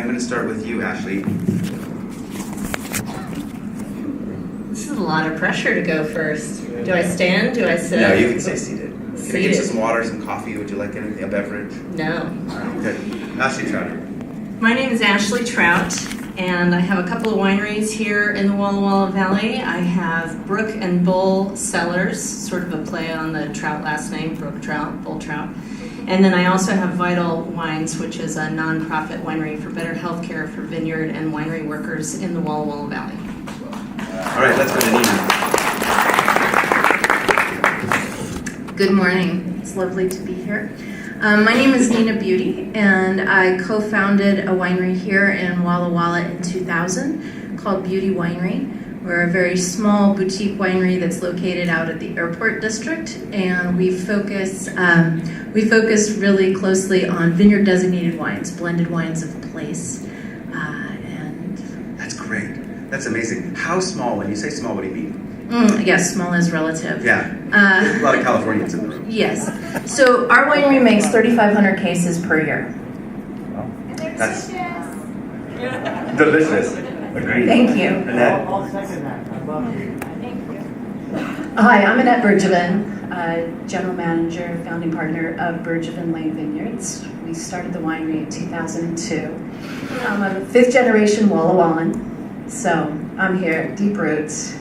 I'm going to start with you, Ashley. This is a lot of pressure to go first. Do I stand? Do I sit? No, you can stay seated. Can I get you Seated. some water, some coffee? Would you like a beverage? No. All right, good. Ashley Trout. My name is Ashley Trout, and I have a couple of wineries here in the Walla Walla Valley. I have Brook and Bull Cellars, sort of a play on the Trout last name, Brook Trout, Bull Trout. And then I also have Vital Wines, which is a nonprofit winery for better health care for vineyard and winery workers in the Walla Walla Valley. All right, let's go to Nina. Good morning. It's lovely to be here. My name is Nina Beauty, and I co-founded a winery here in Walla Walla in 2000 called Beauty Winery. We're a very small boutique winery that's located out at the airport district, and we focus really closely on vineyard designated wines, blended wines of place. That's great. That's amazing. How small? When you say small, what do you mean? Yes, small is relative. Yeah, there's a lot of Californians in the room. Yes. So our winery makes 3,500 cases per year. That's delicious. Agreed. Thank you. Annette. I'll second that. I love you. Hi, I'm Annette Bergevin, General Manager, founding partner of Bergevin Lane Vineyards. We started the winery in 2002. I'm a fifth generation Walla Wallan, so I'm here, deep roots.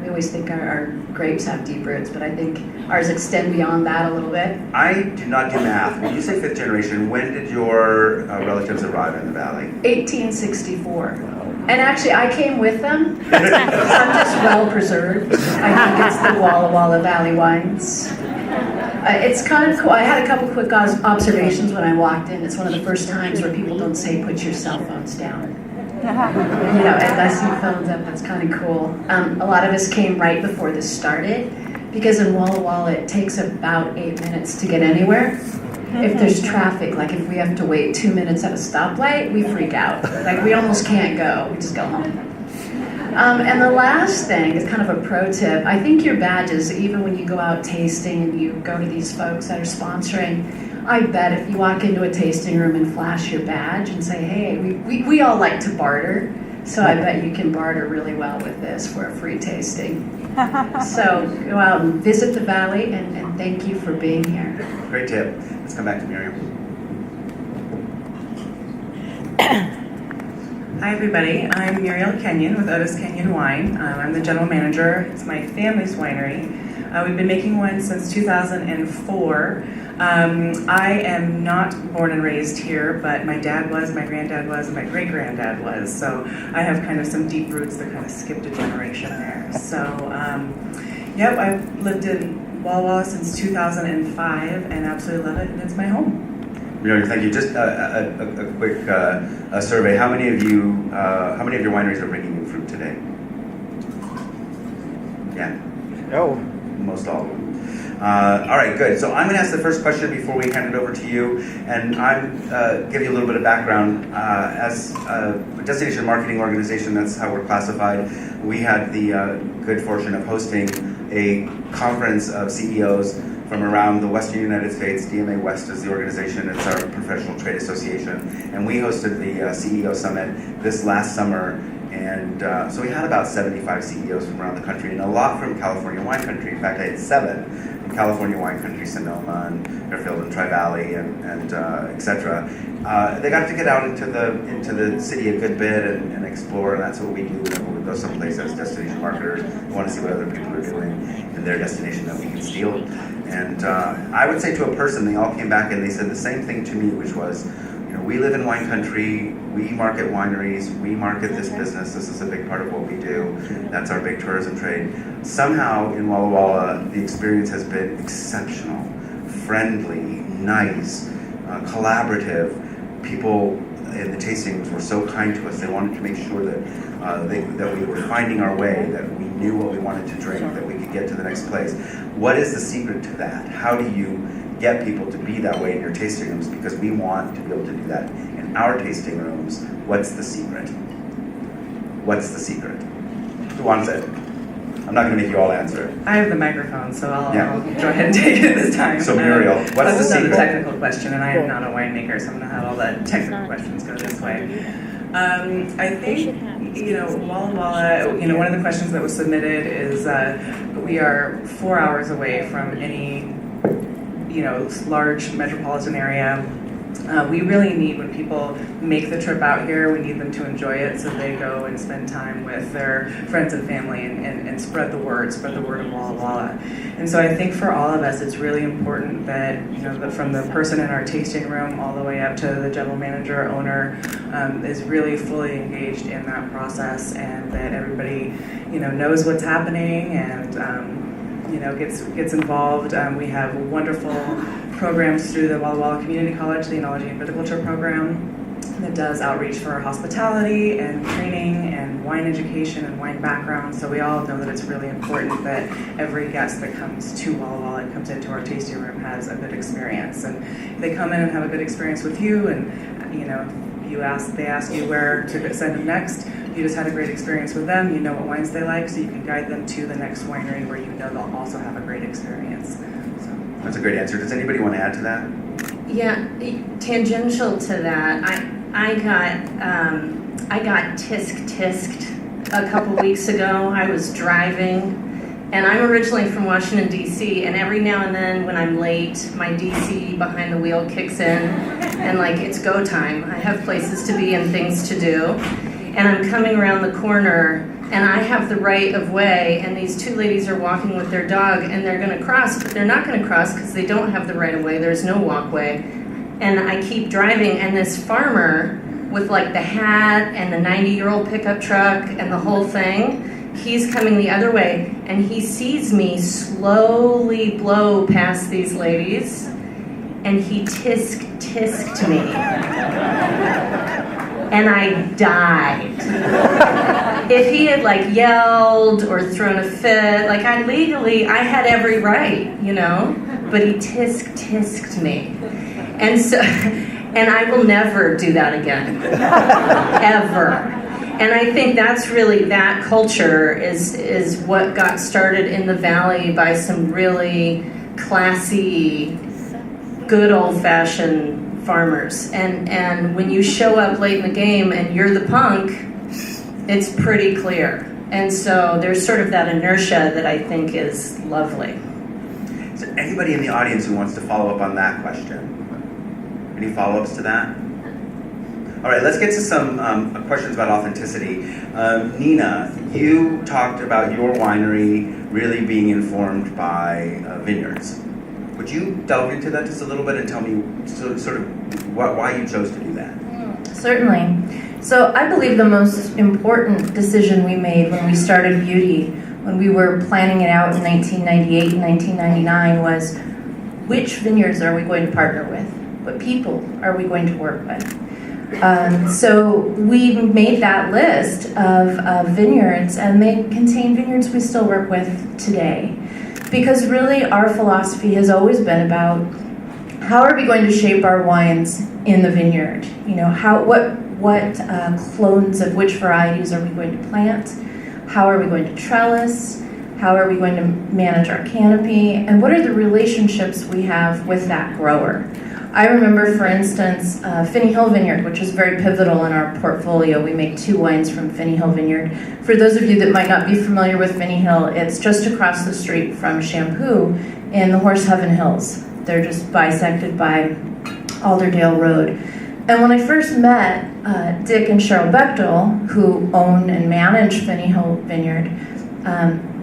We always think our grapes have deep roots, but I think ours extend beyond that a little bit. I do not do math. When you say fifth generation, when did your relatives arrive in the valley? 1864. And actually, I came with them. I'm just well preserved. I think it's the Walla Walla Valley wines. It's kind of cool. I had a couple quick observations when I walked in. It's one of the first times where people don't say, put your cell phones down. And I see phones up, that's kind of cool. A lot of us came right before this started, because in Walla Walla it takes about 8 minutes to get anywhere. If there's traffic, like if we have to wait 2 minutes at a stoplight, we freak out. Like we almost can't go, we just go home. And the last thing is kind of a pro tip. I think your badges, even when you go out tasting and you go to these folks that are sponsoring, I bet if you walk into a tasting room and flash your badge and say, hey, we all like to barter, so I bet you can barter really well with this for a free tasting. So go out and visit the valley, and thank you for being here. Great tip. Let's come back to Miriam. Hi everybody, I'm Muriel Kenyon with Otis Kenyon Wine. I'm the general manager. It's my family's winery. We've been making wine since 2004. I am not born and raised here, but my dad was, my granddad was, and my great-granddad was. So I have kind of some deep roots that kind of skipped a generation there. So, yep, I've lived in Walla Walla since 2005 and absolutely love it, and it's my home. Miriam, thank you. Just a quick survey. How many of your wineries are bringing in fruit today? Yeah. Oh. Most all of them. All right, good. So I'm going to ask the first question before we hand it over to you, and I'm give you a little bit of background. As a destination marketing organization, that's how we're classified. We had the good fortune of hosting a conference of CEOs from around the Western United States. DMA West is the organization. It's our professional trade association, and we hosted the CEO Summit this last summer. And so we had about 75 CEOs from around the country, and a lot from California wine country. In fact, I had 7 from California wine country, Sonoma and Fairfield and Tri-Valley and et cetera. They got to get out into the city a good bit and explore, and that's what we do whenever we go someplace as destination marketers. We want to see what other people are doing in their destination that we can steal. And I would say to a person, they all came back and they said the same thing to me, which was, we live in wine country, we market wineries, we market this business, this is a big part of what we do, that's our big tourism trade. Somehow in Walla Walla, the experience has been exceptional, friendly, nice, collaborative. People in the tastings were so kind to us, they wanted to make sure that that we were finding our way, that we knew what we wanted to drink, that we could get to the next place. What is the secret to that? How do you get people to be that way in your tasting rooms? Because we want to be able to do that in our tasting rooms. What's the secret? What's the secret? Who wants it? I'm not going to make you all answer it. I have the microphone, so I'll Yeah. go ahead and take it this time. So Muriel, what's the this is not a secret? technical question, and I am not a winemaker, so I'm going to have all the technical questions go this way. I think, Walla Walla, one of the questions that was submitted is we are 4 hours away from any, large metropolitan area. We really need, when people make the trip out here, we need them to enjoy it, so they go and spend time with their friends and family and spread the word of Walla Walla. And so I think for all of us, it's really important that, that from the person in our tasting room all the way up to the general manager, owner, is really fully engaged in that process, and that everybody, knows what's happening and, gets involved. We have wonderful programs through the Walla Walla Community College, the Enology and Viticulture program, that does outreach for hospitality and training and wine education and wine background. So we all know that it's really important that every guest that comes to Walla Walla and comes into our tasting room has a good experience. And if they come in and have a good experience with you, and they ask you where to send them next, you just had a great experience with them, you know what wines they like, so you can guide them to the next winery where you know they'll also have a great experience. That's a great answer. Does anybody want to add to that? Yeah, tangential to that, I got tisked a couple weeks ago. I was driving, and I'm originally from Washington, D.C., and every now and then when I'm late, my D.C. behind the wheel kicks in, and it's go time. I have places to be and things to do, and I'm coming around the corner, and I have the right of way, and these two ladies are walking with their dog, and they're going to cross, but they're not going to cross because they don't have the right of way. There's no walkway. And I keep driving, and this farmer with the hat and the 90-year-old pickup truck and the whole thing, he's coming the other way, and he sees me slowly blow past these ladies, and he tisked me. And I died. If he had yelled or thrown a fit, I had every right, but he tisked me. And so, and I will never do that again, ever. And I think that's really, that culture is what got started in the Valley by some really classy, good old-fashioned farmers. And when you show up late in the game and you're the punk, it's pretty clear. And so there's sort of that inertia that I think is lovely. Is there anybody in the audience who wants to follow up on that question? Any follow-ups to that? All right, let's get to some questions about authenticity. Nina, you talked about your winery really being informed by vineyards. Would you delve into that just a little bit and tell me sort of why you chose to do that? Certainly. So I believe the most important decision we made when we started Beauty, when we were planning it out in 1998 and 1999, was which vineyards are we going to partner with? What people are we going to work with? So we made that list of vineyards, and they contain vineyards we still work with today. Because really our philosophy has always been about how are we going to shape our wines in the vineyard? What clones of which varieties are we going to plant? How are we going to trellis? How are we going to manage our canopy? And what are the relationships we have with that grower? I remember, for instance, Finney Hill Vineyard, which is very pivotal in our portfolio. We make 2 wines from Finney Hill Vineyard. For those of you that might not be familiar with Finney Hill, it's just across the street from Shampoo in the Horse Heaven Hills. They're just bisected by Alderdale Road. And when I first met Dick and Cheryl Bechtel, who own and manage Finney Hill Vineyard,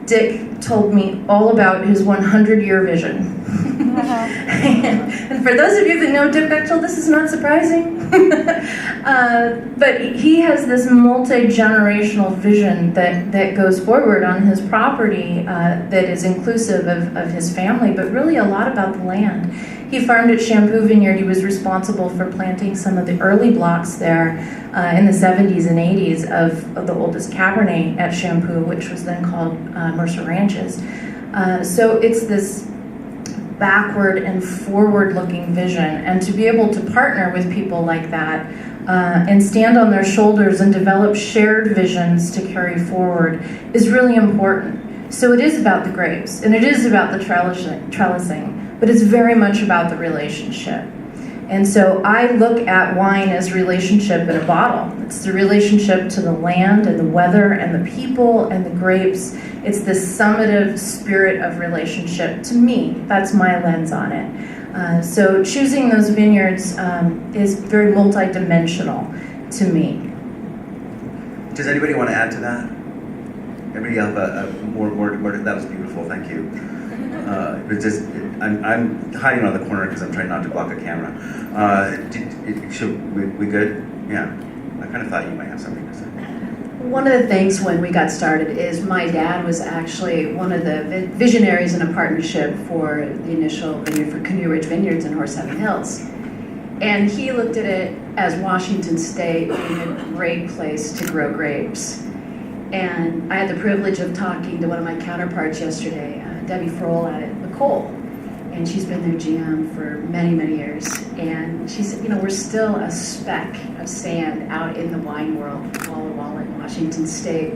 Dick told me all about his 100-year vision. And for those of you that know Dick Bechtel, this is not surprising. But he has this multi-generational vision that goes forward on his property that is inclusive of his family, but really a lot about the land. He farmed at Shampoo Vineyard. He was responsible for planting some of the early blocks there in the 70s and 80s of the oldest Cabernet at Shampoo, which was then called Mercer Ranches. So it's this backward and forward-looking vision, and to be able to partner with people like that and stand on their shoulders and develop shared visions to carry forward is really important. So it is about the grapes, and it is about the trellising, but it's very much about the relationship. And so I look at wine as relationship in a bottle. It's the relationship to the land and the weather and the people and the grapes. It's the summative spirit of relationship to me. That's my lens on it. So choosing those vineyards is very multidimensional to me. Does anybody want to add to that? Anybody have a more? That was beautiful. Thank you. I'm hiding on the corner because I'm trying not to block a camera. We good? Yeah. I kind of thought you might have something to say. One of the things when we got started is my dad was actually one of the visionaries in a partnership for the initial vineyard for Canoe Ridge Vineyards in Horse Heaven Hills. And he looked at it as Washington State being a great place to grow grapes. And I had the privilege of talking to one of my counterparts yesterday, Debbie Frohl at McColl. And she's been their GM for many, many years. And she said, we're still a speck of sand out in the wine world, Walla Walla in Washington State.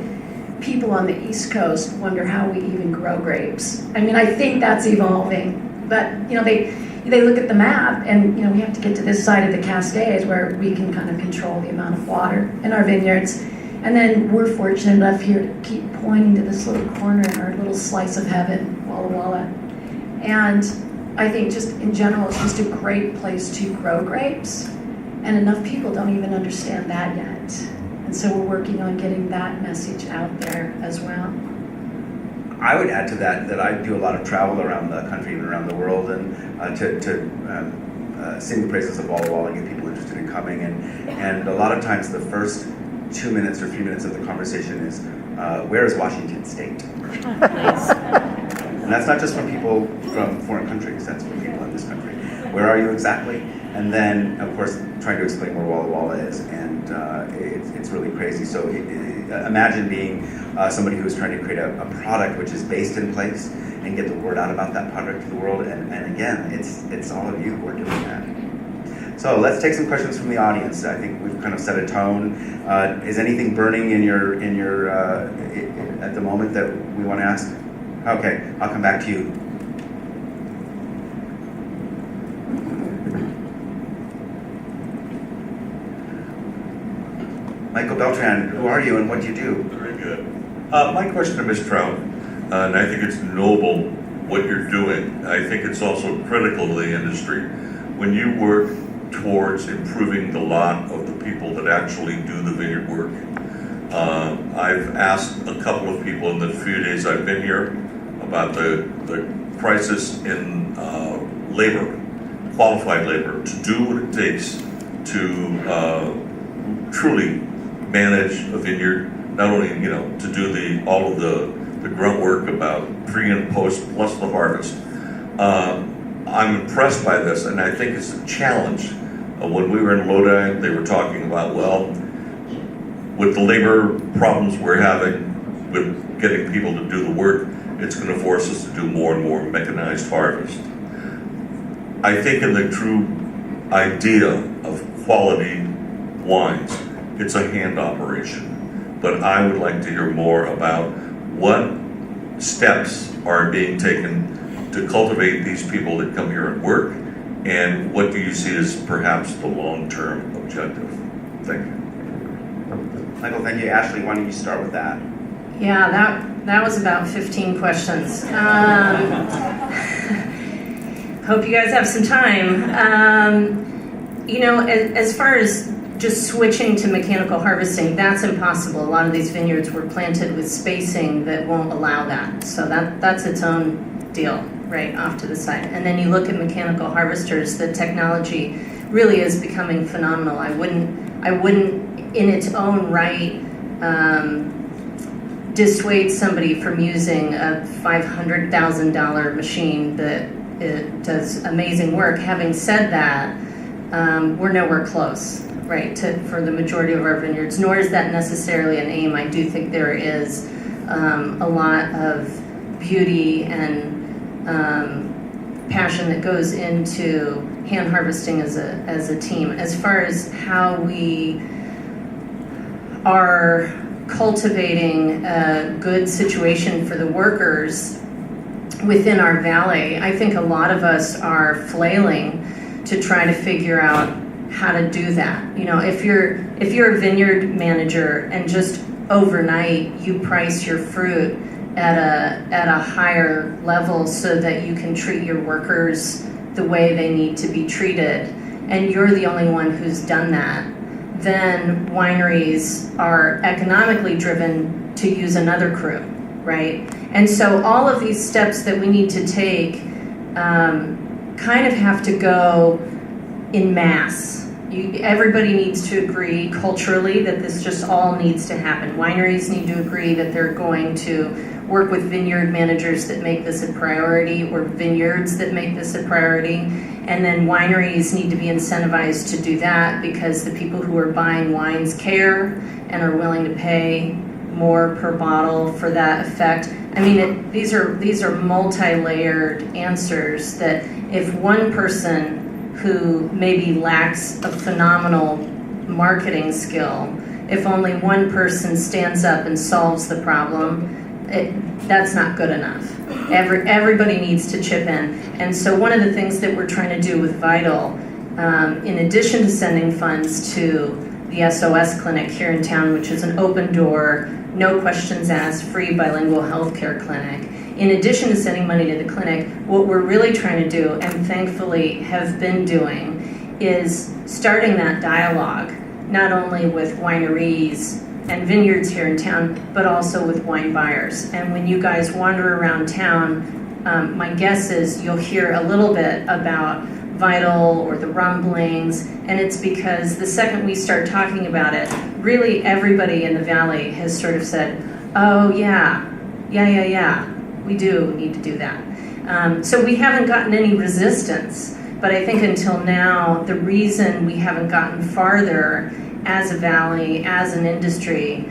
People on the East Coast wonder how we even grow grapes. I mean, I think that's evolving. But, they look at the map and, we have to get to this side of the Cascades where we can kind of control the amount of water in our vineyards. And then we're fortunate enough here to keep pointing to this little corner in our little slice of heaven, Walla Walla. And I think just in general, it's just a great place to grow grapes. And enough people don't even understand that yet. And so we're working on getting that message out there as well. I would add to that I do a lot of travel around the country and around the world, and to sing the praises of Walla Walla and get people interested in coming. And a lot of times the first 2 minutes or 3 minutes of the conversation is, where is Washington State? And that's not just from people from foreign countries, that's from people in this country. Where are you exactly? And then, of course, trying to explain where Walla Walla is, and it's really crazy. So imagine being somebody who's trying to create a product which is based in place and get the word out about that product to the world. And again, it's all of you who are doing that. So let's take some questions from the audience. I think we've kind of set a tone. Is anything burning in your at the moment that we want to ask? Okay, I'll come back to you. Michael Beltran, who are you and what do you do? Very good. My question to Ms. Trout, and I think it's noble what you're doing. I think it's also critical to the industry. When you work towards improving the lot of the people that actually do the vineyard work, I've asked a couple of people in the few days I've been here about the crisis in labor, qualified labor, to do what it takes to truly manage a vineyard, not only to do all of the grunt work about pre and post plus the harvest. I'm impressed by this, and I think it's a challenge. When we were in Lodi, they were talking about, well, with the labor problems we're having with getting people to do the work, it's going to force us to do more and more mechanized harvest. I think in the true idea of quality wines, it's a hand operation. But I would like to hear more about what steps are being taken to cultivate these people that come here and work, and what do you see as perhaps the long-term objective? Thank you. Michael, thank you. Ashley, why don't you start with that? Yeah, that was about 15 questions. Hope you guys have some time. As far as just switching to mechanical harvesting, that's impossible. A lot of these vineyards were planted with spacing that won't allow that. So that's its own deal, right off to the side. And then you look at mechanical harvesters, the technology really is becoming phenomenal. I wouldn't in its own right dissuade somebody from using a $500,000 machine that it does amazing work. Having said that, we're nowhere close, right, for the majority of our vineyards, nor is that necessarily an aim. I do think there is a lot of beauty and passion that goes into hand harvesting as a team. As far as how we are cultivating a good situation for the workers within our valley. I think a lot of us are flailing to try to figure out how to do that. You know, if you're a vineyard manager and just overnight you price your fruit at a higher level so that you can treat your workers the way they need to be treated, and you're the only one who's done that, then wineries are economically driven to use another crew, right? And so all of these steps that we need to take kind of have to go in mass. Everybody needs to agree culturally that this just all needs to happen. Wineries need to agree that they're going to work with vineyard managers that make this a priority, or vineyards that make this a priority. And then wineries need to be incentivized to do that, because the people who are buying wines care and are willing to pay more per bottle for that effect. I mean, these are multi-layered answers that if one person who maybe lacks a phenomenal marketing skill, if only one person stands up and solves the problem, that's not good enough. Everybody needs to chip in. And so one of the things that we're trying to do with Vital, in addition to sending funds to the SOS clinic here in town, which is an open door, no questions asked, free bilingual healthcare clinic, in addition to sending money to the clinic, what we're really trying to do, and thankfully have been doing, is starting that dialogue, not only with wineries and vineyards here in town, but also with wine buyers. And when you guys wander around town, my guess is you'll hear a little bit about Vital or the rumblings, and it's because the second we start talking about it, really everybody in the valley has sort of said, oh yeah, we do need to do that. So we haven't gotten any resistance, but I think until now, the reason we haven't gotten farther as a valley, as an industry,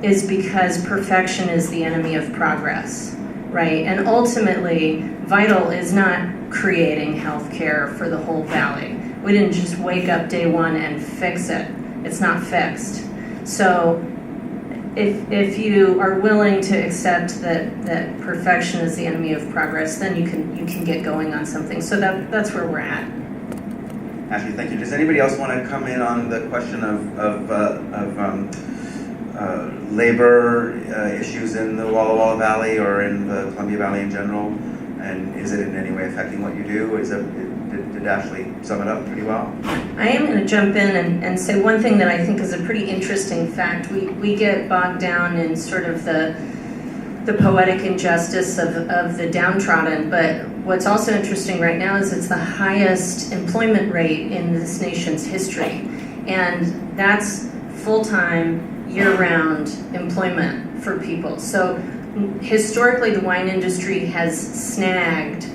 is because perfection is the enemy of progress, right? And ultimately, Vital is not creating healthcare for the whole valley. We didn't just wake up day one and fix it. It's not fixed. So if you are willing to accept that perfection is the enemy of progress, then you can get going on something. So that's where we're at. Ashley, thank you. Does anybody else want to come in on the question of labor issues in the Walla Walla Valley or in the Columbia Valley in general? And is it in any way affecting what you do? Did Ashley sum it up pretty well? I am going to jump in and say one thing that I think is a pretty interesting fact. We get bogged down in sort of the poetic injustice of the downtrodden, but what's also interesting right now is it's the highest employment rate in this nation's history. And that's full-time, year-round employment for people. So historically, the wine industry has snagged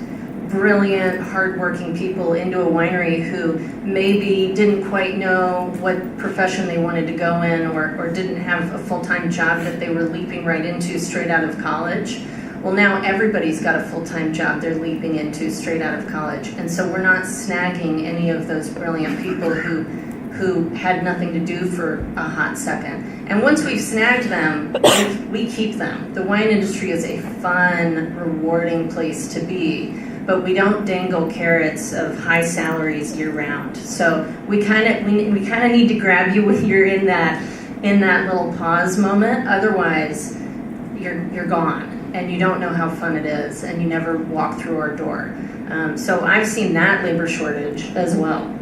brilliant, hardworking people into a winery who maybe didn't quite know what profession they wanted to go in, or didn't have a full-time job that they were leaping right into straight out of college. Well, now everybody's got a full-time job they're leaping into straight out of college. And so we're not snagging any of those brilliant people who had nothing to do for a hot second. And once we've snagged them, we keep them. The wine industry is a fun, rewarding place to be, but we don't dangle carrots of high salaries year-round. So we kind of need to grab you when you're in that little pause moment. Otherwise, you're gone, and you don't know how fun it is, and you never walk through our door. So I've seen that labor shortage as well.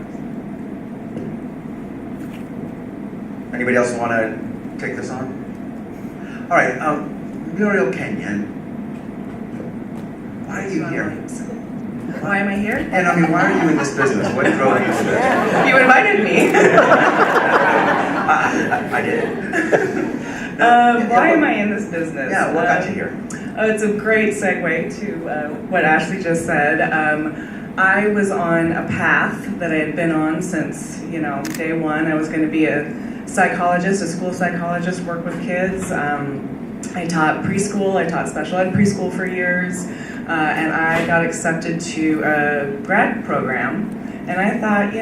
Anybody else want to take this on? All right, Muriel Kenyon, why are you here? Why am I here? And I mean, why are you in this business? What drove you to this? You invited me. I did. Why am I in this business? Yeah, what got you here? It's a great segue to what Ashley just said. I was on a path that I had been on since, day one. I was going to be a psychologist, a school psychologist, work with kids. I taught preschool. I taught special ed preschool for years. And I got accepted to a grad program. And I thought,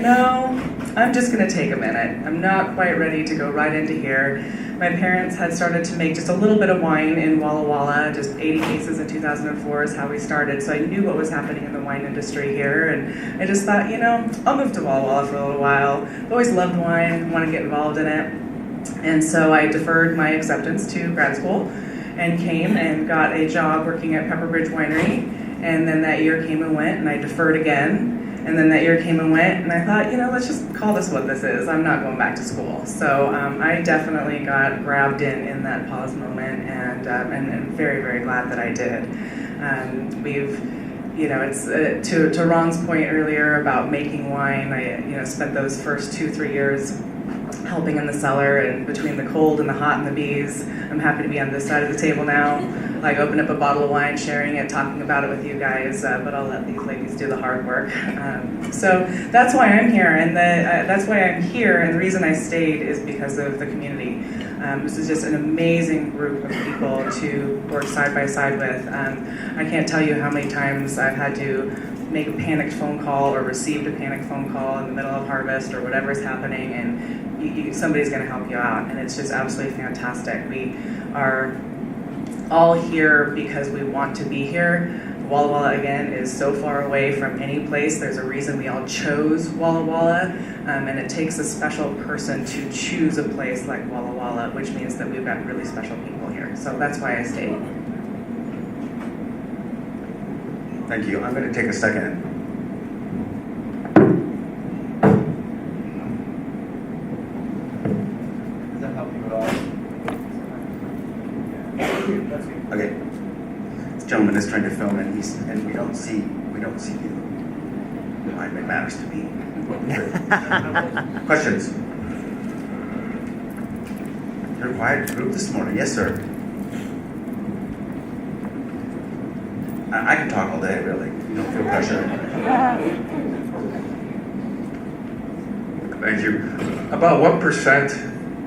I'm just going to take a minute. I'm not quite ready to go right into here. My parents had started to make just a little bit of wine in Walla Walla, just 80 cases in 2004 is how we started. So I knew what was happening in the wine industry here, and I just thought, I'll move to Walla Walla for a little while. I've always loved wine, want to get involved in it. And so I deferred my acceptance to grad school and came and got a job working at Pepperbridge Winery. And then that year came and went, and I deferred again. And then that year came and went, and I thought, let's just call this what this is. I'm not going back to school. So I definitely got grabbed in that pause moment, and very, very glad that I did. It's to Ron's point earlier about making wine. I spent those first 2-3 years helping in the cellar, and between the cold and the hot and the bees, I'm happy to be on this side of the table now. Like open up a bottle of wine, sharing it, talking about it with you guys, but I'll let these ladies do the hard work. So that's why I'm here, and that's why I'm here, and the reason I stayed is because of the community. This is just an amazing group of people to work side by side with. I can't tell you how many times I've had to make a panicked phone call or received a panicked phone call in the middle of harvest or whatever's happening, and somebody's going to help you out, and it's just absolutely fantastic. We are all here because we want to be here. Walla Walla, again, is so far away from any place. There's a reason we all chose Walla Walla, and it takes a special person to choose a place like Walla Walla, which means that we've got really special people here. So that's why I stayed. Thank you. I'm going to take a second. Does that help you at all? That's good. Okay. This gentleman is trying to film, and we don't see you. It matters to me. Questions? You're a quiet group this morning. Yes, sir. I can talk all day, really. You don't feel pressure. Thank you. About what percent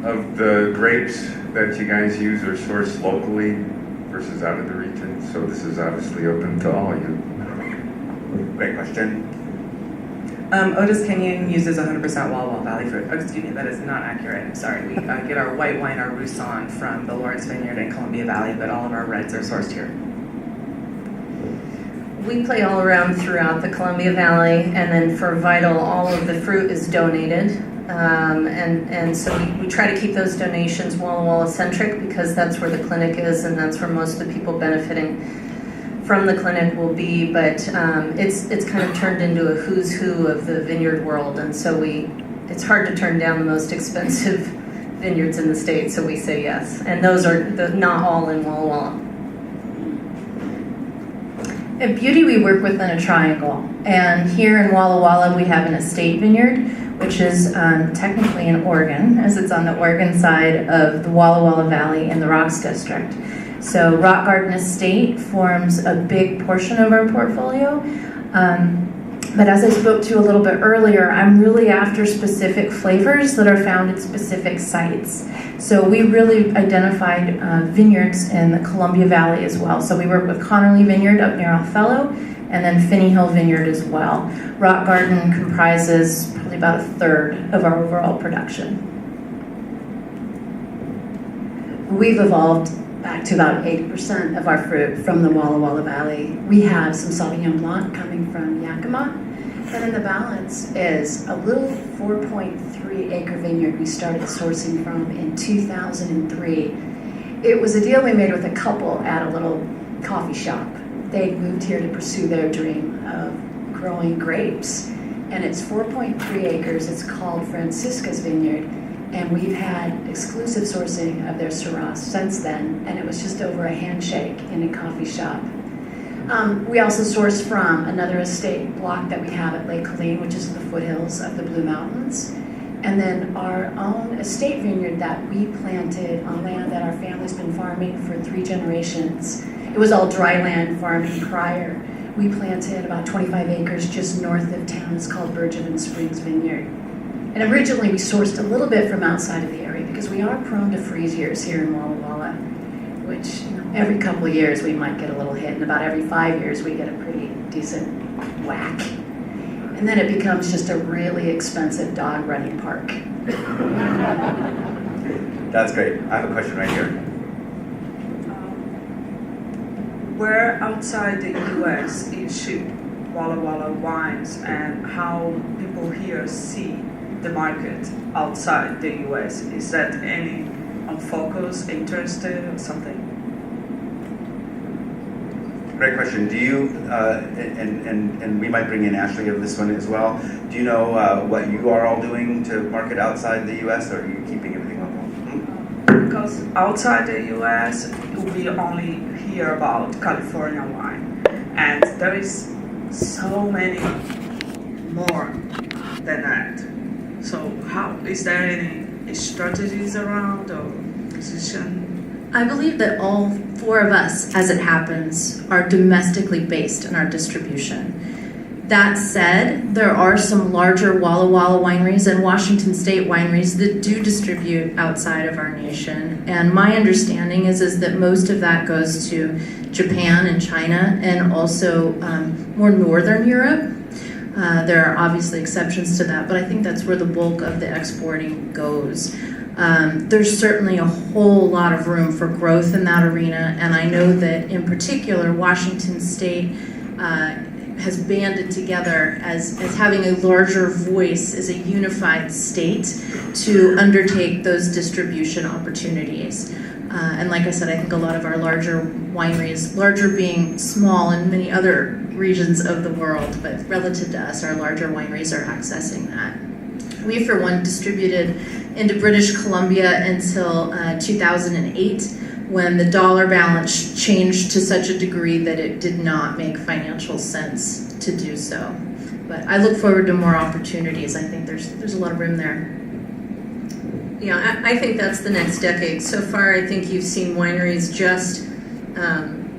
of the grapes that you guys use are sourced locally versus out of the region? So this is obviously open to all of you. Great question. Otis Canyon uses 100% Walla Walla Valley fruit. Oh, excuse me, that is not accurate. Sorry. We get our white wine, our Roussan, from the Lawrence Vineyard in Columbia Valley, but all of our reds are sourced here. We play all around throughout the Columbia Valley, and then for Vital, all of the fruit is donated. And so we try to keep those donations Walla Walla centric, because that's where the clinic is, and that's where most of the people benefiting from the clinic will be. But it's kind of turned into a who's who of the vineyard world, and so it's hard to turn down the most expensive vineyards in the state, so we say yes. And those are not all in Walla Walla. At Beauty, we work within a triangle, and here in Walla Walla we have an estate vineyard, which is technically in Oregon, as it's on the Oregon side of the Walla Walla Valley in the Rocks District. So Rock Garden Estate forms a big portion of our portfolio, but as I spoke to a little bit earlier, I'm really after specific flavors that are found at specific sites. So we really identified vineyards in the Columbia Valley as well. So we work with Connerly Vineyard up near Othello, and then Finney Hill Vineyard as well. Rock Garden comprises probably about 1/3 of our overall production. We've evolved back to about 80% of our fruit from the Walla Walla Valley. We have some Sauvignon Blanc coming from Yakima, and then the balance is a little 4.3 acre vineyard we started sourcing from in 2003. It was a deal we made with a couple at a little coffee shop. They moved here to pursue their dream of growing grapes, and it's 4.3 acres. It's called Francisca's Vineyard, and we've had exclusive sourcing of their Syrah since then, and it was just over a handshake in a coffee shop. We also source from another estate block that we have at Lake Colleen, which is in the foothills of the Blue Mountains, and then our own estate vineyard that we planted on land that our family's been farming for 3 generations. It was all dry land farming prior. We planted about 25 acres just north of town. It's called Burgevin Springs Vineyard. And originally we sourced a little bit from outside of the area because we are prone to freeze years here in Walla Walla, which every couple of years we might get a little hit, and about every 5 years we get a pretty decent whack. And then it becomes just a really expensive dog running park. That's great. I have a question right here. Where outside the U.S. you ship Walla Walla wines, and how people here see the market outside the U.S.? Is that any on focus, interested, or something? Great question. Do you, and we might bring in Ashley of this one as well, do you know what you are all doing to market outside the U.S., or are you keeping everything local? Because outside the U.S. we only hear about California wine, and there is so many more than that. So how, is there any strategies around or position? I believe that all four of us, as it happens, are domestically based in our distribution. That said, there are some larger Walla Walla wineries and Washington State wineries that do distribute outside of our nation. And my understanding is that most of that goes to Japan and China, and also more northern Europe. There are obviously exceptions to that, but I think that's where the bulk of the exporting goes. There's certainly a whole lot of room for growth in that arena, and I know that in particular Washington State has banded together as having a larger voice as a unified state to undertake those distribution opportunities. And like I said, I think a lot of our larger wineries, larger being small in many other regions of the world, but relative to us, our larger wineries are accessing that. We, for one, distributed into British Columbia until 2008, when the dollar balance changed to such a degree that it did not make financial sense to do so. But I look forward to more opportunities. I think there's a lot of room there. Yeah, I think that's the next decade. So far, I think you've seen wineries just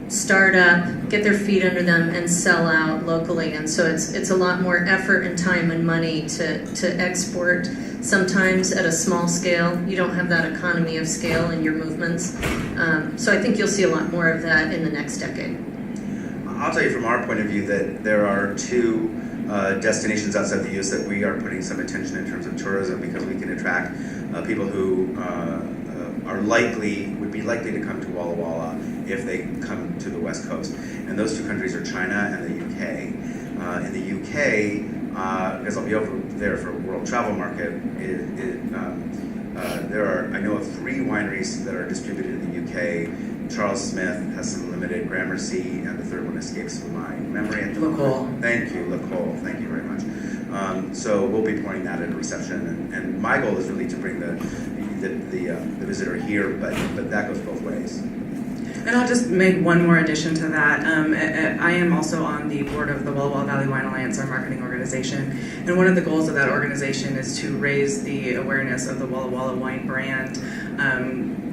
start up, get their feet under them, and sell out locally. And so it's a lot more effort and time and money to export. Sometimes at a small scale, you don't have that economy of scale in your movements. So I think you'll see a lot more of that in the next decade. I'll tell you from our point of view that there are two destinations outside the U.S. that we are putting some attention in terms of tourism, because we can attract people who would be likely to come to Walla Walla if they come to the West Coast. And those two countries are China and the UK. In the UK, because I'll be over there for World Travel Market, I know of 3 wineries that are distributed in the UK. Charles Smith has some limited, Gramercy, and the third one escapes my memory at the moment. Thank you, LaCole. Thank you very much. So we'll be pouring that at a reception, and my goal is really to bring the visitor here, but that goes both ways. And I'll just make one more addition to that. I am also on the board of the Walla Walla Valley Wine Alliance, our marketing organization. And one of the goals of that organization is to raise the awareness of the Walla Walla wine brand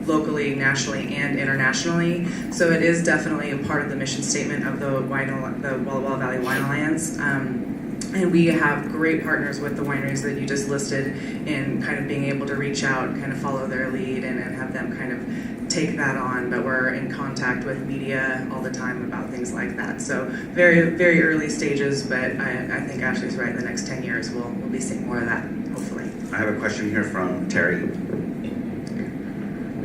locally, nationally, and internationally. So it is definitely a part of the mission statement of the Walla Walla Valley Wine Alliance. And we have great partners with the wineries that you just listed in kind of being able to reach out and kind of follow their lead and have them kind of take that on. But we're in contact with media all the time about things like that. So very, very early stages, but I think Ashley's right. In the next 10 years, we'll be seeing more of that, hopefully. I have a question here from Terry.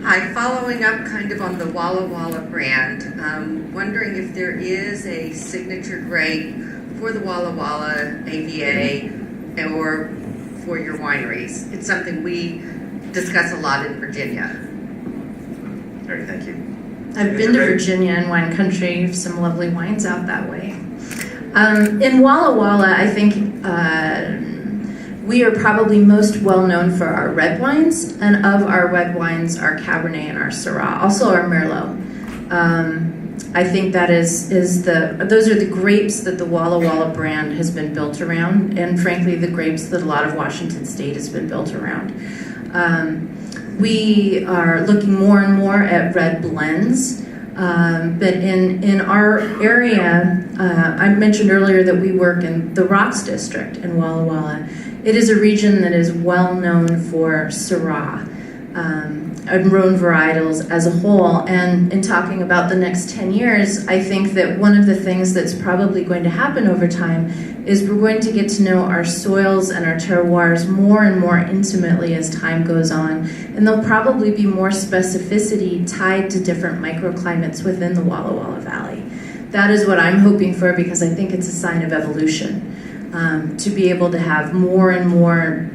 Hi, following up kind of on the Walla Walla brand, wondering if there is a signature grape for the Walla Walla AVA or for your wineries. It's something we discuss a lot in Virginia. Terry, thank you. I've been to Virginia and wine country, some lovely wines out that way. In Walla Walla, I think we are probably most well known for our red wines, and of our red wines, our Cabernet and our Syrah, also our Merlot. I think that those are the grapes that the Walla Walla brand has been built around, and frankly, the grapes that a lot of Washington State has been built around. We are looking more and more at red blends, but in our area, I mentioned earlier that we work in the Rocks District in Walla Walla. It is a region that is well known for Syrah. grown varietals as a whole. And in talking about the next 10 years, I think that one of the things that's probably going to happen over time is we're going to get to know our soils and our terroirs more and more intimately as time goes on. And there'll probably be more specificity tied to different microclimates within the Walla Walla Valley. That is what I'm hoping for, because I think it's a sign of evolution, to be able to have more and more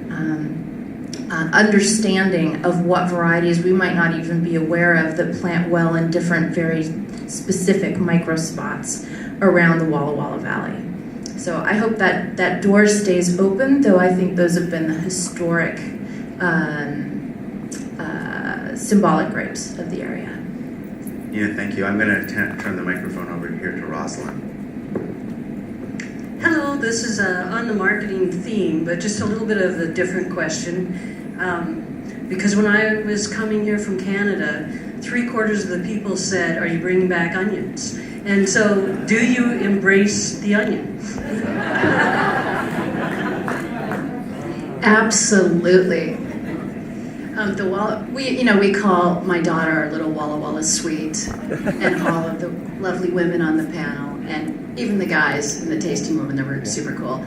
understanding of what varieties we might not even be aware of that plant well in different very specific micro spots around the Walla Walla Valley. So I hope that that door stays open, though I think those have been the historic symbolic grapes of the area. Yeah, thank you. I'm going to turn the microphone over here to Rosalind. Hello, this is on the marketing theme, but just a little bit of a different question. Because when I was coming here from Canada, 3/4 of the people said, "Are you bringing back onions?" And so, do you embrace the onion? Absolutely. We call my daughter our little Walla Walla sweet, and all of the lovely women on the panel, and even the guys in the tasting room, and they were super cool.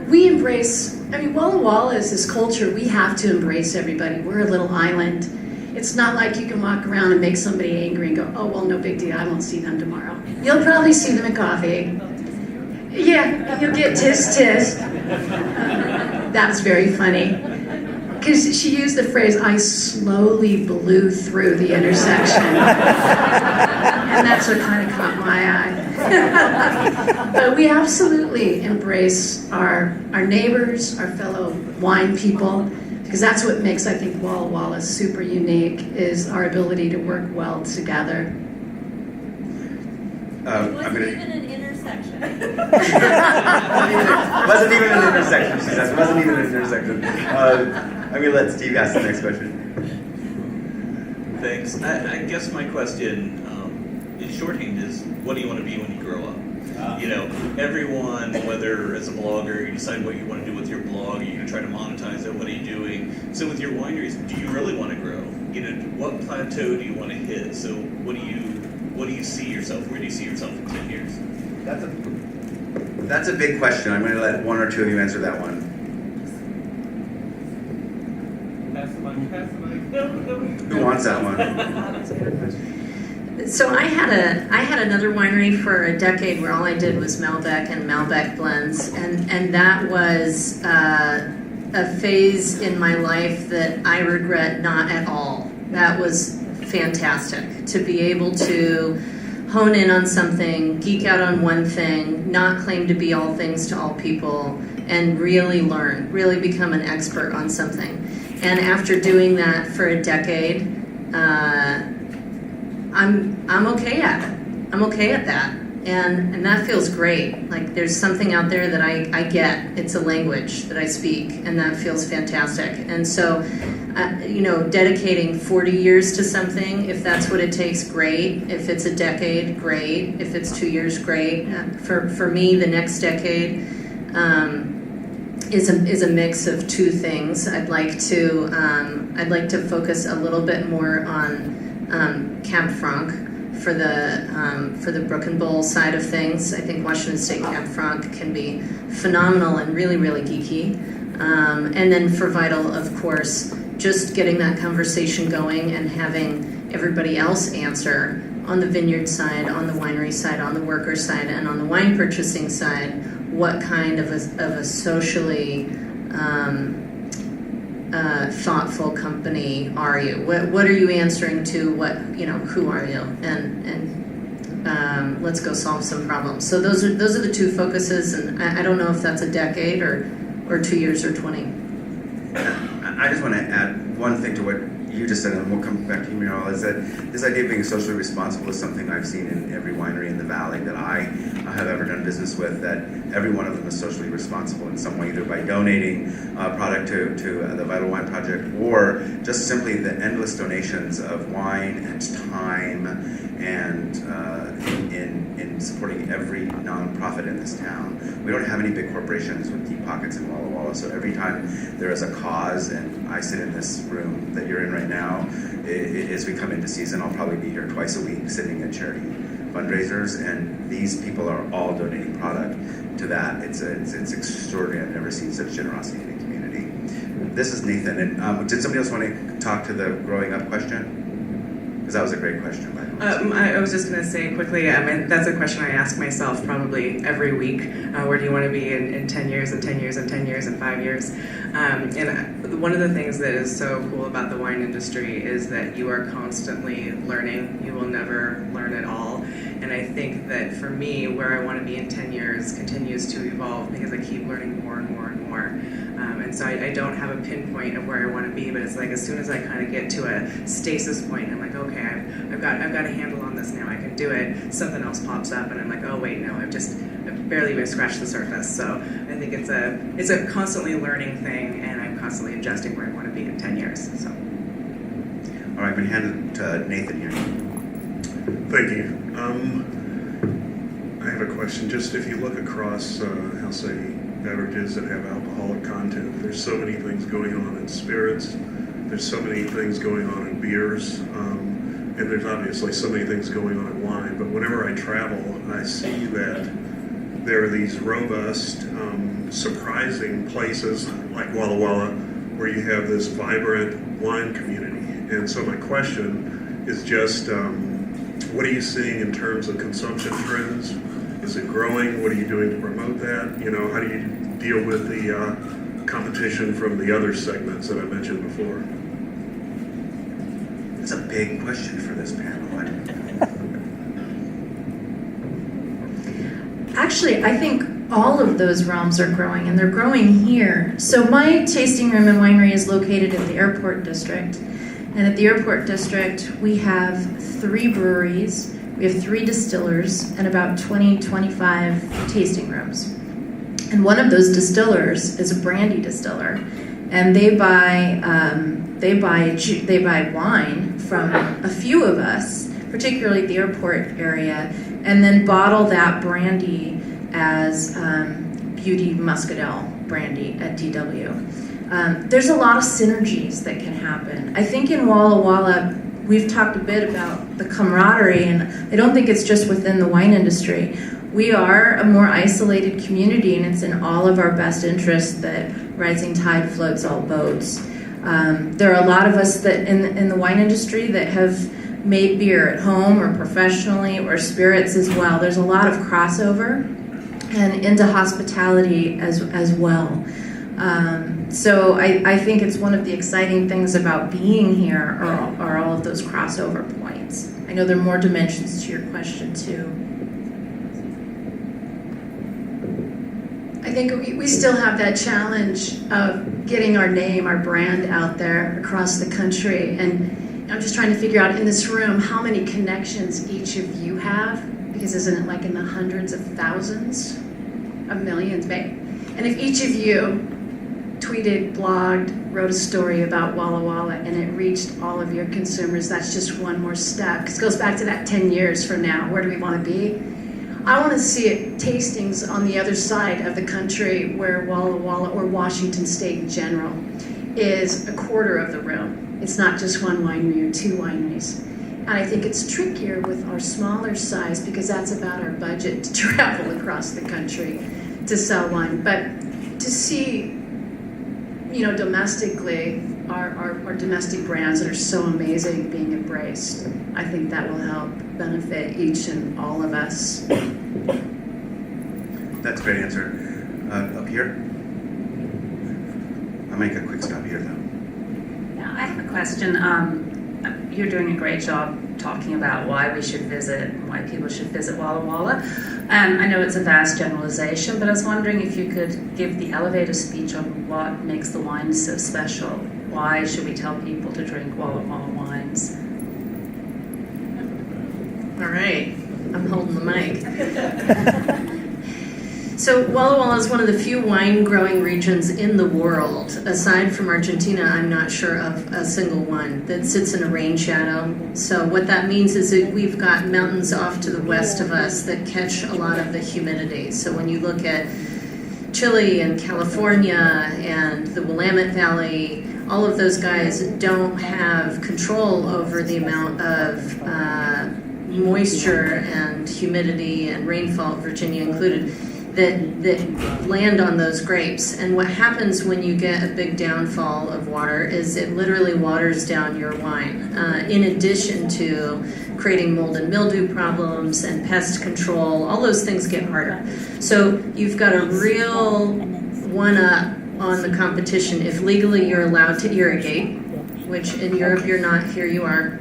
We embrace, Walla Walla is this culture. We have to embrace everybody. We're a little island. It's not like you can walk around and make somebody angry and go, oh, well, no big deal, I won't see them tomorrow. You'll probably see them at coffee. Yeah, you'll get tis. That's very funny. Because she used the phrase, I slowly blew through the intersection. And that's what kind of caught my eye. But we absolutely embrace our neighbors, our fellow wine people, because that's what makes, I think, Walla Walla super unique, is our ability to work well together. It wasn't even an intersection. Wasn't even an intersection, she says. Wasn't even an intersection. I'm going to let Steve ask the next question. Thanks. I guess my question, in shorthand, is what do you want to be when you grow up? Everyone, whether as a blogger, you decide what you want to do with your blog, are you going to try to monetize it, what are you doing? So with your wineries, do you really want to grow? What plateau do you want to hit? So what do you see yourself? Where do you see yourself in 10 years? That's a big question. I'm going to let one or two of you answer that one. Who wants that one? So I had another winery for a decade where all I did was Malbec and Malbec blends, and that was a phase in my life that I regret not at all. That was fantastic to be able to hone in on something, geek out on one thing, not claim to be all things to all people, and really learn, really become an expert on something. And after doing that for a decade, I'm okay at it. I'm okay at that, and that feels great. Like there's something out there that I get. It's a language that I speak, and that feels fantastic. And so, dedicating 40 years to something, if that's what it takes, great. If it's a decade, great. If it's 2 years, great. For me, the next decade is a mix of two things. I'd like to focus a little bit more on Cab Franc for the Brook and Bowl side of things. I think Washington State Cab Franc can be phenomenal and really, really geeky. And then for Vital, of course, just getting that conversation going and having everybody else answer on the vineyard side, on the winery side, on the worker side, and on the wine purchasing side, what kind of a socially thoughtful company are you? What are you answering to? Who are you? And let's go solve some problems. So those are the two focuses, and I don't know if that's a decade or 2 years or 20. I just want to add one thing to what you just said, and we'll come back to you, Muriel, is that this idea of being socially responsible is something I've seen in every winery in the valley that I have ever done business with, that every one of them is socially responsible in some way, either by donating product to the Vital Wine Project, or just simply the endless donations of wine and time and in supporting every nonprofit in this town. We don't have any big corporations with deep pockets in Walla Walla, so every time there is a cause, and I sit in this room that you're in right right now. As we come into season, I'll probably be here twice a week sitting at charity fundraisers, and these people are all donating product to that. It's extraordinary. I've never seen such generosity in a community. This is Nathan. And did somebody else want to talk to the growing up question? Because that was a great question, by the way. I was just going to say quickly, and that's a question I ask myself probably every week. Where do you want to be in 10 years, and 10 years, and 10 years, and 5 years? And one of the things that is so cool about the wine industry is that you are constantly learning. You will never learn it all. And I think that for me, where I want to be in 10 years continues to evolve because I keep learning more and more and more. And so I don't have a pinpoint of where I want to be, but it's like as soon as I kind of get to a stasis point, I'm like, okay, I've got a handle on this now. I can do it. Something else pops up, and I'm like, oh wait, no, I've barely even scratched the surface. So I think it's a constantly learning thing, and I'm constantly adjusting where I want to be in 10 years. So. All right, I'm going to hand it to Nathan here. Thank you. I have a question. Just if you look across, I'll say, beverages that have alcoholic content, there's so many things going on in spirits. There's so many things going on in beers. And there's obviously so many things going on in wine. But whenever I travel, I see that there are these robust, surprising places like Walla Walla where you have this vibrant wine community. And so my question is just, what are you seeing in terms of consumption trends? Is it growing? What are you doing to promote that? How do you deal with the competition from the other segments that I mentioned before? It's a big question for this panel. Actually, I think all of those realms are growing, and they're growing here. So my tasting room and winery is located at the airport district. And at the airport district, we have 3 breweries, we have 3 distillers, and about 20-25 tasting rooms. And one of those distillers is a brandy distiller, and they buy wine from a few of us, particularly the airport area, and then bottle that brandy as Beauty Muscadel brandy at DW. There's a lot of synergies that can happen. I think in Walla Walla, we've talked a bit about the camaraderie, and I don't think it's just within the wine industry. We are a more isolated community, and it's in all of our best interest that rising tide floats all boats. There are a lot of us that in the wine industry that have made beer at home or professionally, or spirits as well. There's a lot of crossover, and into hospitality as well. So I think it's one of the exciting things about being here are all of those crossover points. I know there are more dimensions to your question too. I think we still have that challenge of getting our name, our brand out there across the country. And I'm just trying to figure out in this room how many connections each of you have, because isn't it like in the hundreds of thousands of millions, maybe? And if each of you tweeted, blogged, wrote a story about Walla Walla and it reached all of your consumers, that's just one more step. Because it goes back to that 10 years from now. Where do we want to be? I want to see it tastings on the other side of the country where Walla Walla, or Washington State in general, is a quarter of the room. It's not just one winery or 2 wineries. And I think it's trickier with our smaller size because that's about our budget to travel across the country to sell wine. But to see, domestically, our domestic brands that are so amazing being embraced, I think that will help benefit each and all of us. That's a great answer. Up here? I'll make a quick stop here, though. Yeah, I have a question. You're doing a great job talking about why we should visit and why people should visit Walla Walla. I know it's a vast generalization, but I was wondering if you could give the elevator speech on what makes the wine so special. Why should we tell people to drink Walla Walla wines? All right, I'm holding the mic. So Walla Walla is one of the few wine growing regions in the world. Aside from Argentina, I'm not sure of a single one that sits in a rain shadow. So what that means is that we've got mountains off to the west of us that catch a lot of the humidity. So when you look at Chile and California and the Willamette Valley, all of those guys don't have control over the amount of moisture and humidity and rainfall, Virginia included, that land on those grapes. And what happens when you get a big downfall of water is it literally waters down your wine, in addition to creating mold and mildew problems and pest control. All those things get harder. So you've got a real one-up on the competition if legally you're allowed to irrigate, which in Europe you're not, here you are,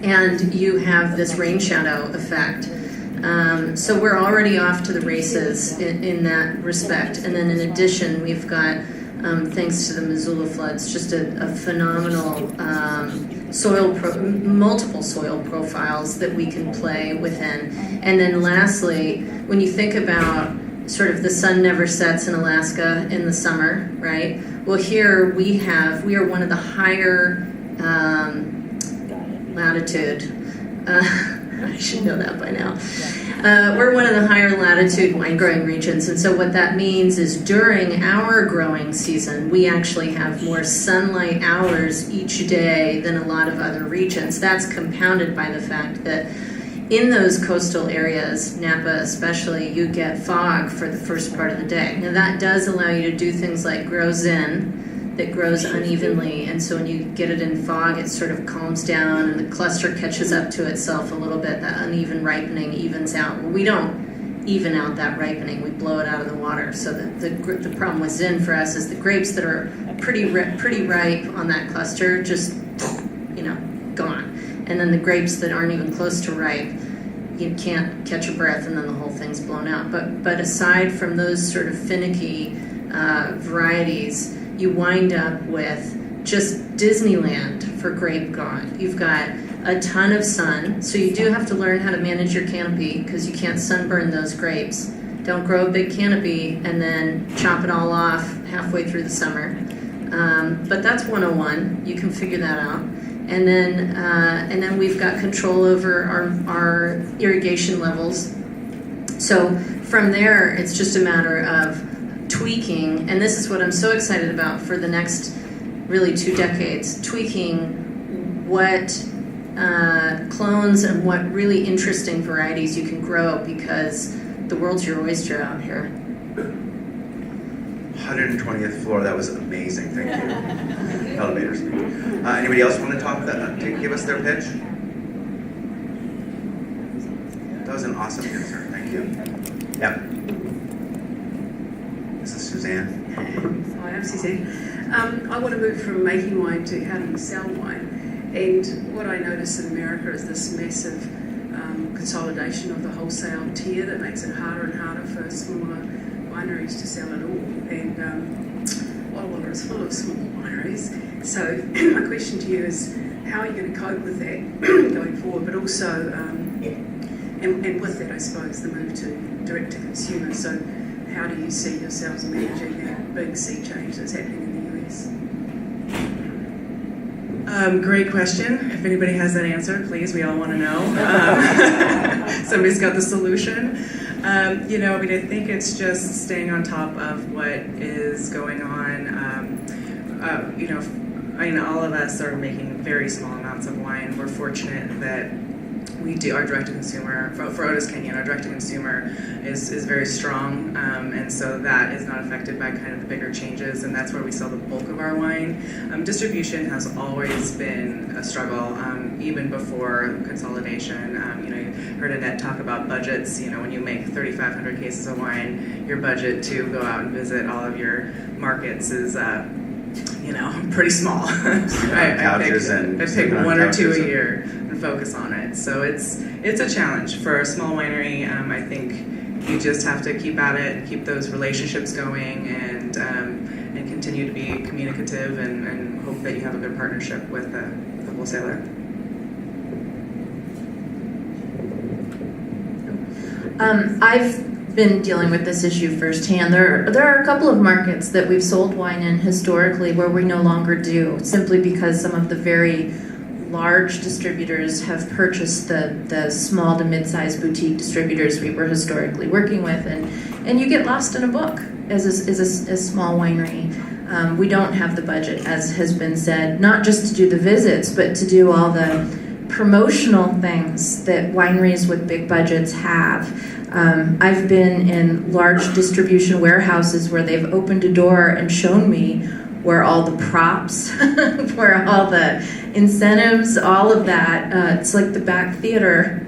and you have this rain shadow effect. So we're already off to the races in that respect. And then in addition, we've got, thanks to the Missoula floods, just a phenomenal multiple soil profiles that we can play within. And then lastly, when you think about sort of the sun never sets in Alaska in the summer, right? Well, here we are one of the higher latitude. I should know that by now. We're one of the higher latitude wine growing regions, and so what that means is during our growing season, we actually have more sunlight hours each day than a lot of other regions. That's compounded by the fact that in those coastal areas, Napa especially, you get fog for the first part of the day. Now that does allow you to do things like grow zin, that grows unevenly, and so when you get it in fog, it sort of calms down and the cluster catches up to itself a little bit. That uneven ripening evens out. Well, we don't even out that ripening, we blow it out of the water. So the problem with zin for us is the grapes that are pretty ripe on that cluster, just, gone. And then the grapes that aren't even close to ripe, you can't catch a breath and then the whole thing's blown out. But aside from those sort of finicky varieties, you wind up with just Disneyland for grape God. You've got a ton of sun, so you do have to learn how to manage your canopy because you can't sunburn those grapes. Don't grow a big canopy and then chop it all off halfway through the summer. But that's 101. You can figure that out. And then we've got control over our irrigation levels. So from there, it's just a matter of tweaking, and this is what I'm so excited about for the next really 2 decades, tweaking what clones and what really interesting varieties you can grow, because the world's your oyster out here. 120th floor, that was amazing, thank you. Elevators. Anybody else want to give us their pitch? That was an awesome answer, thank you. Yeah. This is Suzanne. Hi, I'm Suzanne. I want to move from making wine to how do you sell wine. And what I notice in America is this massive consolidation of the wholesale tier that makes it harder and harder for smaller wineries to sell at all. And Walla Walla is full of small wineries. So my question to you is, how are you going to cope with that going forward? But also, and with that, I suppose, the move to direct to consumer. So how do you see yourselves managing that big sea change that's happening in the US? Great question. If anybody has that answer, please, we all want to know. Somebody's got the solution. I think it's just staying on top of what is going on. All of us are making very small amounts of wine. We're fortunate that we do our direct-to-consumer, for Otis Canyon, our direct-to-consumer is very strong, and so that is not affected by kind of the bigger changes, and that's where we sell the bulk of our wine. Distribution has always been a struggle, even before consolidation. You heard Annette talk about budgets. When you make 3,500 cases of wine, your budget to go out and visit all of your markets is pretty small. I pick 1 or 2 a year and focus on it. So it's a challenge for a small winery. I think you just have to keep at it, keep those relationships going, and continue to be communicative and hope that you have a good partnership with the wholesaler. I've been dealing with this issue firsthand. There are a couple of markets that we've sold wine in historically where we no longer do, simply because some of the very large distributors have purchased the small to mid-sized boutique distributors we were historically working with, and you get lost in a book as a small winery. We don't have the budget, as has been said, not just to do the visits, but to do all the promotional things that wineries with big budgets have. I've been in large distribution warehouses where they've opened a door and shown me where all the props, where all the incentives, all of that. It's like the back theater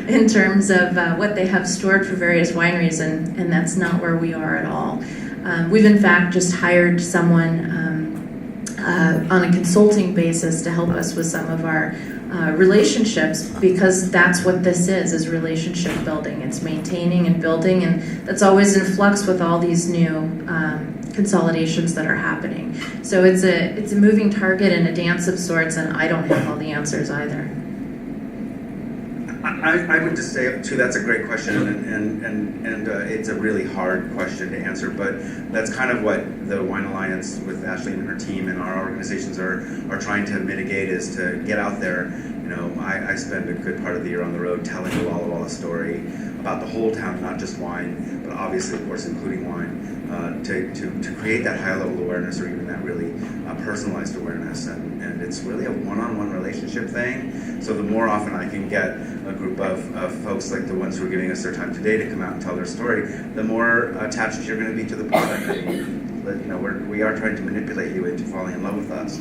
in terms of what they have stored for various wineries, and that's not where we are at all. We've in fact just hired someone on a consulting basis to help us with some of our relationships, because that's what this is relationship building. It's maintaining and building, and that's always in flux with all these new consolidations that are happening. So it's a moving target and a dance of sorts, and I don't have all the answers either. I would just say, too, that's a great question, and it's a really hard question to answer, but that's kind of what the Wine Alliance with Ashley and her team and our organizations are trying to mitigate, is to get out there. You know, I spend a good part of the year on the road telling the Walla Walla story about the whole town, not just wine, but obviously, of course, including wine, to create that high-level awareness, or even that really personalized awareness. And it's really a one-on-one relationship thing. So the more often I can get a group of folks like the ones who are giving us their time today to come out and tell their story, the more attached you're going to be to the product. I mean, you know, we are trying to manipulate you into falling in love with us.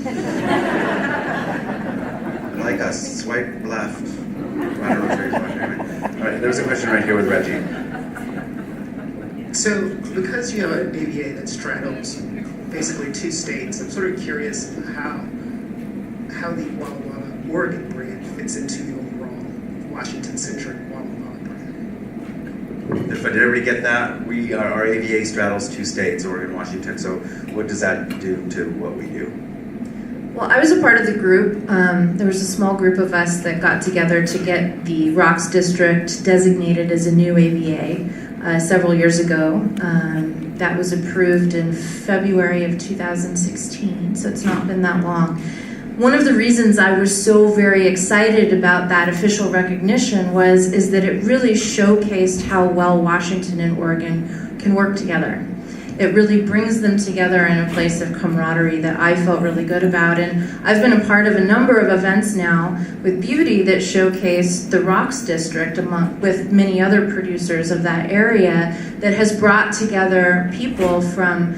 Like us, swipe left. I don't know what you're talking about. All right, there's a question right here with Reggie. So, because you have an AVA that straddles basically 2 states, I'm sort of curious how the Walla Walla Oregon brand fits into the overall Washington-centric Walla Walla brand. Did everybody get that? Our AVA straddles 2 states, Oregon, Washington. So, what does that do to what we do? Well, I was a part of the group. There was a small group of us that got together to get the Rocks District designated as a new AVA several years ago. That was approved in February of 2016, so it's not been that long. One of the reasons I was so very excited about that official recognition is that it really showcased how well Washington and Oregon can work together. It really brings them together in a place of camaraderie that I felt really good about. And I've been a part of a number of events now with Beauty that showcase the Rocks District with many other producers of that area, that has brought together people from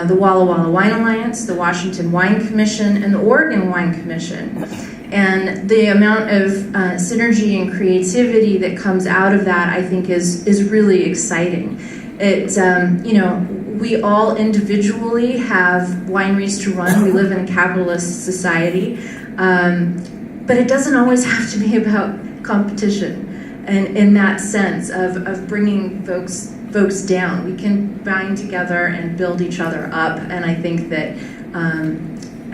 the Walla Walla Wine Alliance, the Washington Wine Commission, and the Oregon Wine Commission. And the amount of synergy and creativity that comes out of that, I think, is really exciting. It, you know, we all individually have wineries to run. We live in a capitalist society, but it doesn't always have to be about competition. And in that sense of bringing folks down, we can bind together and build each other up. And I think that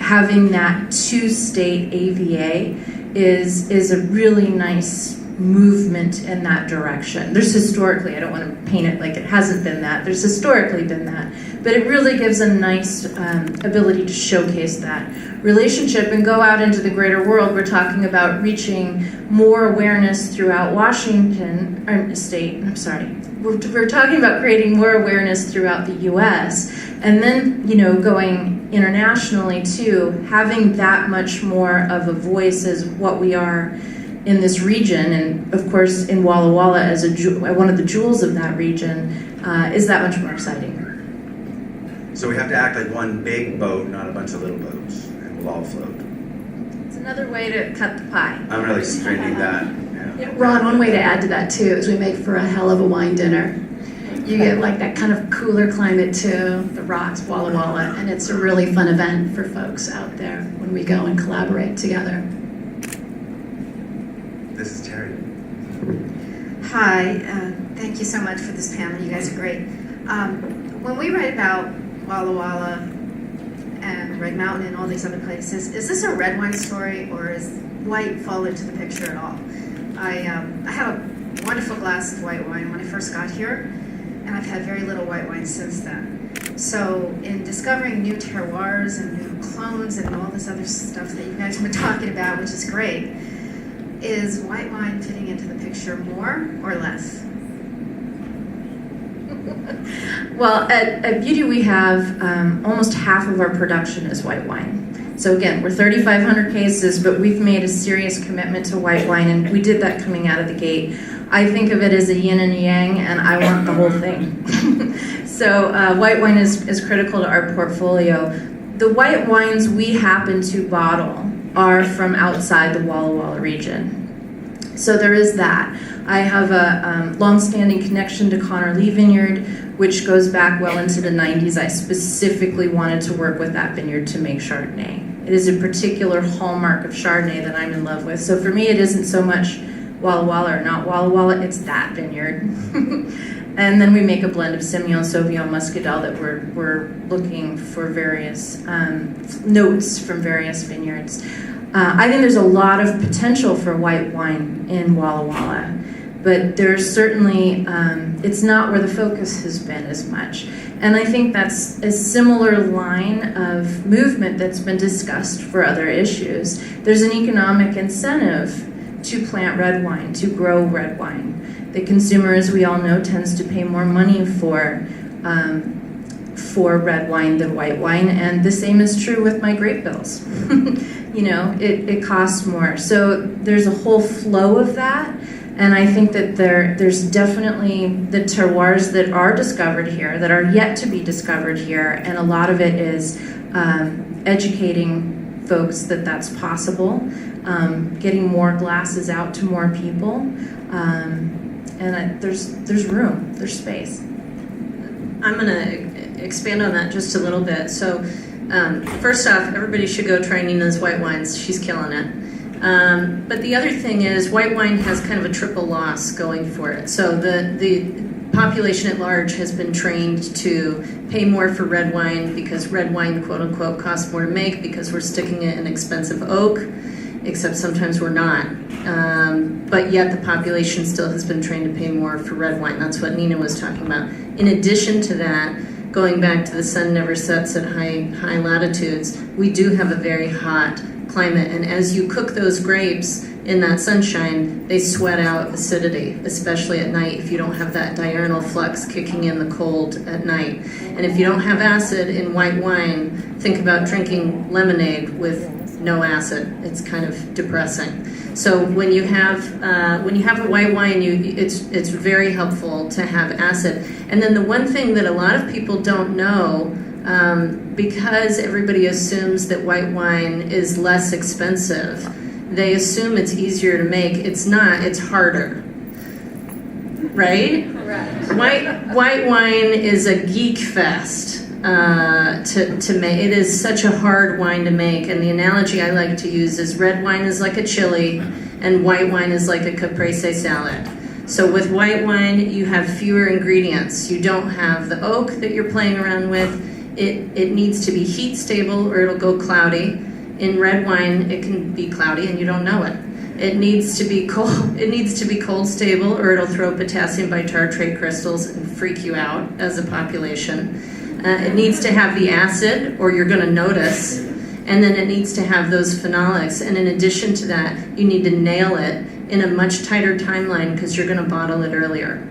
having that 2-state AVA is a really nice movement in that direction. There's historically, I don't want to paint it like it hasn't been that, there's historically been that, but it really gives a nice ability to showcase that relationship and go out into the greater world. We're talking about reaching more awareness throughout Washington, state, I'm sorry. We're talking about creating more awareness throughout the U.S. and then, you know, going internationally too, having that much more of a voice as what we are in this region, and of course in Walla Walla as one of the jewels of that region, is that much more exciting. So we have to act like one big boat, not a bunch of little boats, and we'll all float. It's another way to cut the pie. I'm really straining that. Yeah, Ron, one way to add to that too is we make for a hell of a wine dinner. You get like that kind of cooler climate too, the Rocks, Walla Walla, and it's a really fun event for folks out there when we go and collaborate together. This is Terry. Hi, thank you so much for this panel. You guys are great. When we write about Walla Walla and Red Mountain and all these other places, is this a red wine story, or is white fall into the picture at all? I had a wonderful glass of white wine when I first got here, and I've had very little white wine since then. So in discovering new terroirs and new clones and all this other stuff that you guys were talking about, which is great, is white wine fitting into the picture more or less? Well, at Beauty we have almost half of our production is white wine. So again, we're 3,500 cases, but we've made a serious commitment to white wine, and we did that coming out of the gate. I think of it as a yin and a yang, and I want the whole thing. So white wine is critical to our portfolio. The white wines we happen to bottle are from outside the Walla Walla region. So there is that. I have a long-standing connection to Connor Lee Vineyard, which goes back well into the 90s. I specifically wanted to work with that vineyard to make Chardonnay. It is a particular hallmark of Chardonnay that I'm in love with. So for me, it isn't so much Walla Walla or not Walla Walla, it's that vineyard. And then we make a blend of Semillon, Sauvignon, Muscadel that we're looking for various notes from various vineyards. I think there's a lot of potential for white wine in Walla Walla, but there's certainly, it's not where the focus has been as much. And I think that's a similar line of movement that's been discussed for other issues. There's an economic incentive to plant red wine, to grow red wine. The consumer, as we all know, tends to pay more money for red wine than white wine, and the same is true with my grape bills. You know, it costs more. So there's a whole flow of that, and I think that there's definitely the terroirs that are discovered here, that are yet to be discovered here, and a lot of it is educating folks that that's possible, getting more glasses out to more people, and there's room, there's space. I'm going to expand on that just a little bit. So first off, everybody should go try Nina's white wines. She's killing it. But the other thing is white wine has kind of a triple loss going for it. So the population at large has been trained to pay more for red wine because red wine, quote unquote, costs more to make because we're sticking it in expensive oak, except sometimes we're not. But yet the population still has been trained to pay more for red wine. That's what Nina was talking about. In addition to that, going back to the sun never sets at high latitudes, we do have a very hot climate. And as you cook those grapes in that sunshine, they sweat out acidity, especially at night if you don't have that diurnal flux kicking in the cold at night. And if you don't have acid in white wine, think about drinking lemonade with no acid. It's kind of depressing. So when you have a white wine, it's very helpful to have acid. And then the one thing that a lot of people don't know, because everybody assumes that white wine is less expensive, they assume it's easier to make. It's not. It's harder. Right? White wine is a geek fest. To make. It is such a hard wine to make, and the analogy I like to use is red wine is like a chili and white wine is like a caprese salad. So with white wine you have fewer ingredients. You don't have the oak that you're playing around with. It needs to be heat stable or it'll go cloudy. In red wine it can be cloudy and you don't know it. It needs to be cold stable or it'll throw potassium bitartrate crystals and freak you out as a population. It needs to have the acid, or you're going to notice, and then it needs to have those phenolics. And in addition to that, you need to nail it in a much tighter timeline because you're going to bottle it earlier.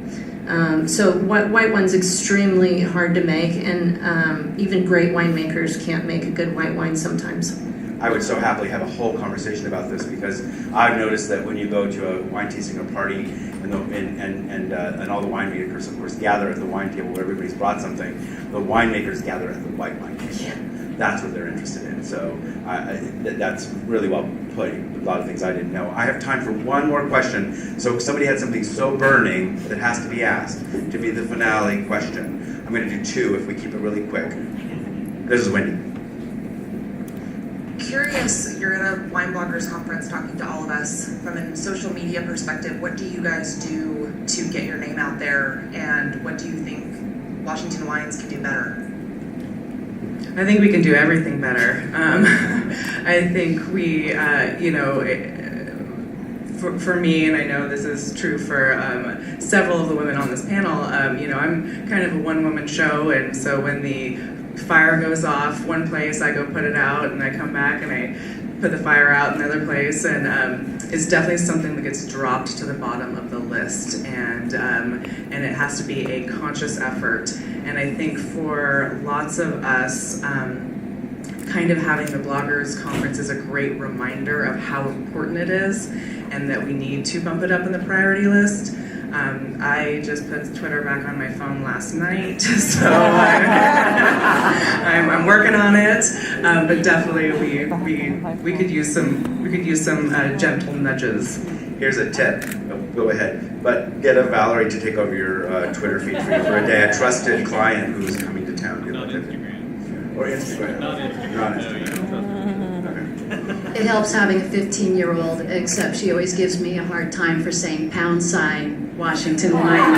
So white wine's extremely hard to make, and even great winemakers can't make a good white wine sometimes. I would so happily have a whole conversation about this because I've noticed that when you go to a wine tasting or party and all the winemakers, of course, gather at the wine table where everybody's brought something, the winemakers gather at the white wine table. Yeah. That's what they're interested in. So that's really well put. A lot of things I didn't know. I have time for one more question. So if somebody had something so burning that has to be asked to be the finale question, I'm going to do two if we keep it really quick. This is Wendy. Curious, you're at a wine bloggers conference talking to all of us. From a social media perspective, what do you guys do to get your name out there, and what do you think Washington Wines can do better? I think we can do everything better. I think we, for me, and I know this is true for several of the women on this panel, I'm kind of a one-woman show, and so when the fire goes off one place, I go put it out, and I come back and I put the fire out in the other place, and it's definitely something that gets dropped to the bottom of the list, and it has to be a conscious effort. And I think for lots of us, kind of having the Bloggers Conference is a great reminder of how important it is, and that we need to bump it up in the priority list. I just put Twitter back on my phone last night, so I'm working on it. But definitely, we could use some gentle nudges. Here's a tip. Oh, go ahead. But get a Valerie to take over your Twitter feed for you for a day. A trusted client who's coming to town. Not Instagram. Or Instagram. Not Instagram. It helps having a 15-year-old, except she always gives me a hard time for saying # Washington Wine.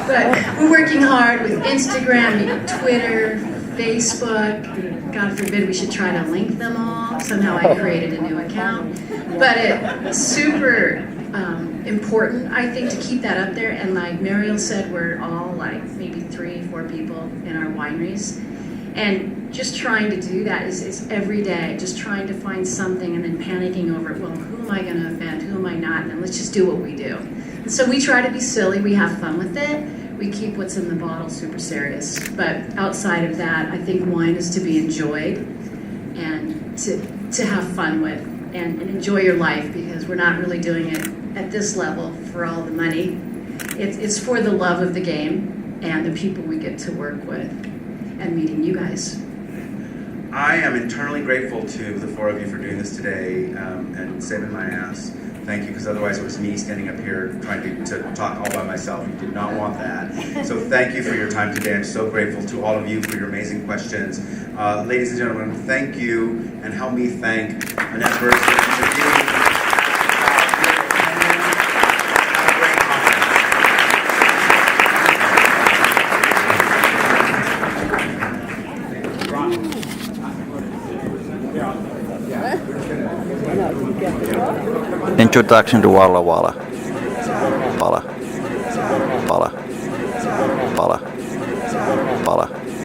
But we're working hard with Instagram, Twitter, Facebook. God forbid we should try to link them all. Somehow I created a new account. But it's super important, I think, to keep that up there. And like Mariel said, we're all like maybe 3-4 people in our wineries. And just trying to do that is every day, just trying to find something and then panicking over, well, who am I going to offend? Who am I not? And then let's just do what we do. And so we try to be silly. We have fun with it. We keep what's in the bottle super serious. But outside of that, I think wine is to be enjoyed and to have fun with and enjoy your life, because we're not really doing it at this level for all the money. It's for the love of the game and the people we get to work with and meeting you guys. I am eternally grateful to the 4 of you for doing this today and saving my ass. Thank you, because otherwise it was me standing up here trying to talk all by myself. You did not want that. So thank you for your time today. I'm so grateful to all of you for your amazing questions. Ladies and gentlemen, thank you, and help me thank Annette Burson. Introduction to Walla Walla. Walla. Walla.